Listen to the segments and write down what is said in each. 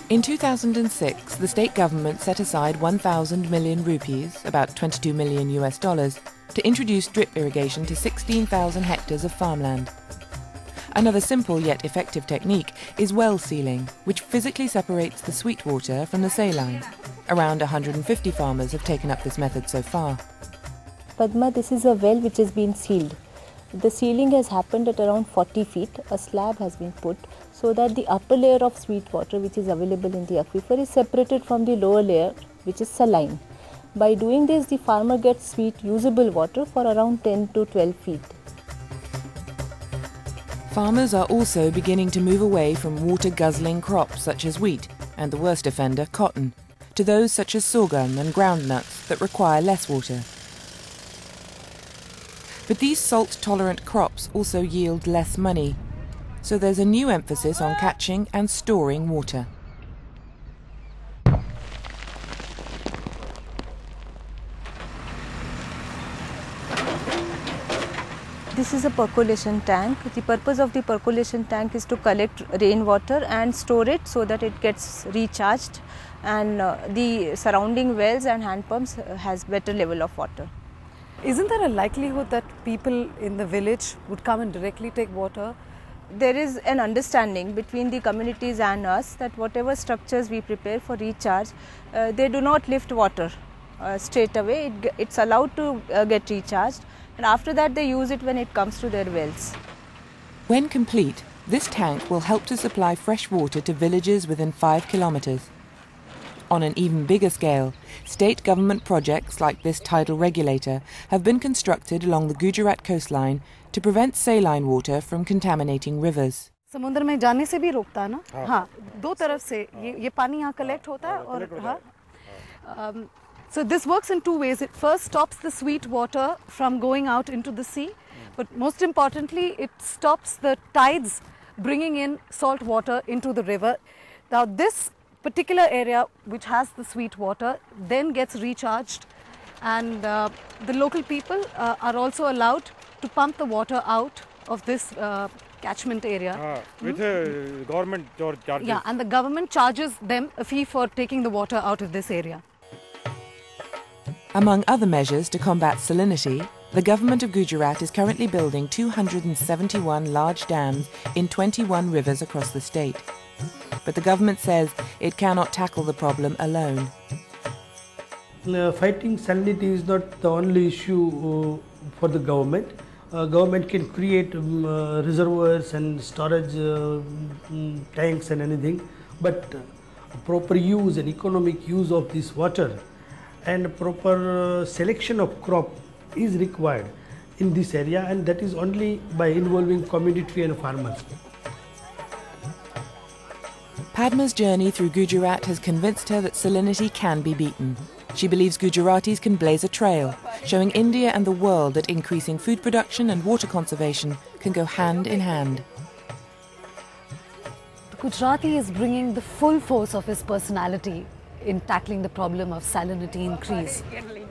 In 2006, the state government set aside 1,000 million rupees, about $22 million US, to introduce drip irrigation to 16,000 hectares of farmland. Another simple yet effective technique is well sealing, which physically separates the sweet water from the saline. Around 150 farmers have taken up this method so far. Padma, this is a well which has been sealed. The sealing has happened at around 40 feet. A slab has been put so that the upper layer of sweet water which is available in the aquifer is separated from the lower layer which is saline. By doing this, the farmer gets sweet usable water for around 10 to 12 feet. Farmers are also beginning to move away from water-guzzling crops such as wheat and the worst offender, cotton, to those such as sorghum and groundnuts that require less water. But these salt-tolerant crops also yield less money, so there's a new emphasis on catching and storing water. This is a percolation tank. The purpose of the percolation tank is to collect rainwater and store it so that it gets recharged, and the surrounding wells and hand pumps has better level of water. Isn't there a likelihood that people in the village would come and directly take water? There is an understanding between the communities and us that whatever structures we prepare for recharge, they do not lift water straight away. It's allowed to get recharged, and after that they use it when it comes to their wells. When complete, this tank will help to supply fresh water to villages within 5 kilometres. On an even bigger scale, state government projects like this tidal regulator have been constructed along the Gujarat coastline to prevent saline water from contaminating rivers. समुद्र में जाने से भी रोकता है ना? हाँ, दो तरफ से ये पानी यहाँ collect होता है और हाँ. So this works in two ways. It first stops the sweet water from going out into the sea, but most importantly, it stops the tides bringing in salt water into the river. Now this particular area which has the sweet water then gets recharged, and the local people are also allowed to pump the water out of this catchment area. With government charges. Yeah, and the government charges them a fee for taking the water out of this area. Among other measures to combat salinity, the government of Gujarat is currently building 271 large dams in 21 rivers across the state. But the government says it cannot tackle the problem alone. Fighting salinity is not the only issue for the government. Government can create reservoirs and storage tanks and anything, but proper use and economic use of this water and proper selection of crop is required in this area, and that is only by involving community and farmers. Padma's journey through Gujarat has convinced her that salinity can be beaten. She believes Gujaratis can blaze a trail, showing India and the world that increasing food production and water conservation can go hand in hand. The Gujarati is bringing the full force of his personality in tackling the problem of salinity increase.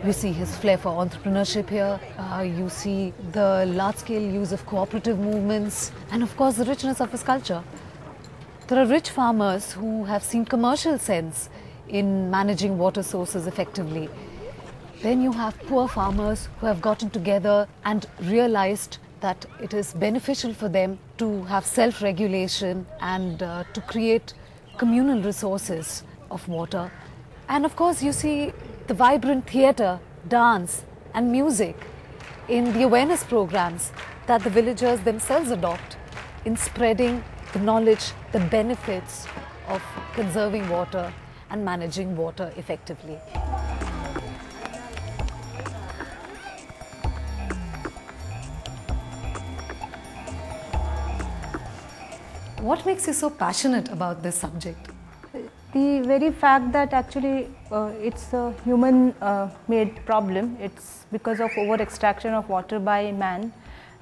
You see his flair for entrepreneurship here, you see the large-scale use of cooperative movements, and of course the richness of his culture. There are rich farmers who have seen commercial sense in managing water sources effectively. Then you have poor farmers who have gotten together and realized that it is beneficial for them to have self-regulation and to create communal resources of water. And of course you see the vibrant theatre, dance and music in the awareness programs that the villagers themselves adopt in spreading the knowledge, the benefits of conserving water and managing water effectively. What makes you so passionate about this subject? The very fact that actually it's a human made problem. It's because of over extraction of water by man,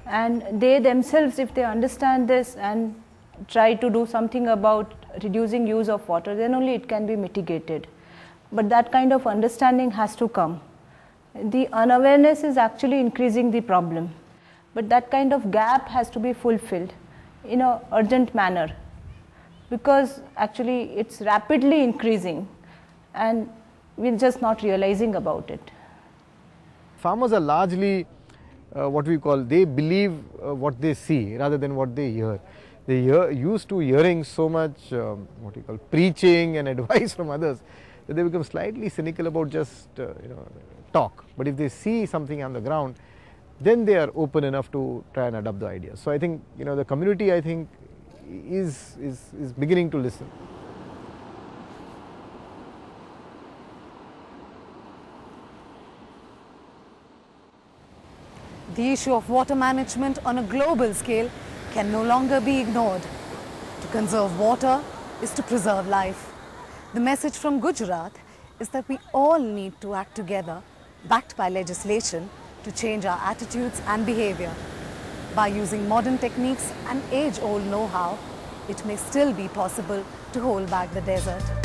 and they themselves, if they understand this and try to do something about reducing use of water, then only it can be mitigated. But that kind of understanding has to come. The unawareness is actually increasing the problem, but that kind of gap has to be fulfilled in an urgent manner. because actually it's rapidly increasing and we're just not realizing about it. Farmers are largely what we call, they believe what they see rather than what they hear. They used to hearing so much what you call preaching and advice from others that they become slightly cynical about just talk. But if they see something on the ground, then they are open enough to try and adopt the ideas. So I think the community, I think, is beginning to listen. The issue of water management on a global scale can no longer be ignored. To conserve water is to preserve life. The message from Gujarat is that we all need to act together, backed by legislation, to change our attitudes and behavior. By using modern techniques and age-old know-how, it may still be possible to hold back the desert.